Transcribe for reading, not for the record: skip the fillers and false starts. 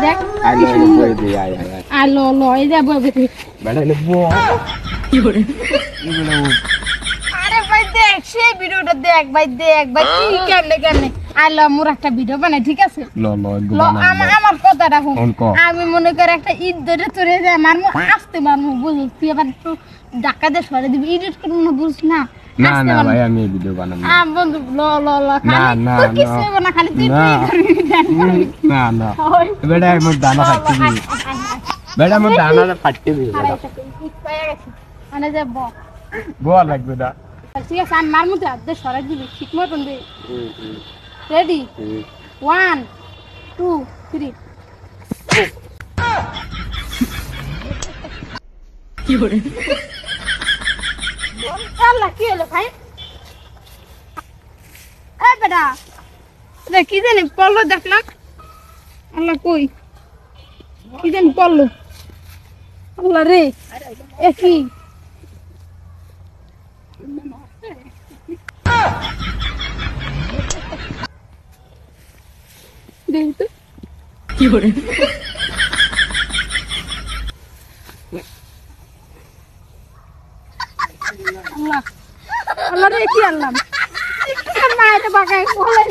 দেখ আলো লয় যাব কি করে আরে ভাই দেখ সেই ভিডিওটা দেখ ভাই কি কেমনে আলো মোর একটা ভিডিও বানাই ঠিক আছে আমার কথাটা শুন আমি মনে করে একটা ঈদ ধরে তোরে যায় মারমু আসতে মারমু বুঝছিস তুই আবার একটু ডাকা দিয়ে সরে দিবি এডিট করবো না বুঝছ না না না ভাই আমি ভিডিও বানাবো না বন্ধু খালি না তো কিছু হবে না খালি তুই না বেটা মোর দানা ফাটতে দি বেটা মোর দানা ফাটতে দি মানে যে বল লাগবে না ঠিক আছে আমি মার মধ্যে হাত সরাই দিবি ঠিক মতন দে রেডি 1 2 3 কি করে আল্লাহ কি হলো ভাই এ বেটা রে কি জানি পড়লো দেখলাম আল্লাহ কই কি জানি পড়লো আল্লাহ রে এ কি দেখ তো কি করে আল্লাহ আল্লাহ রে কি আল্লাহ মায়ের বাগায় বলে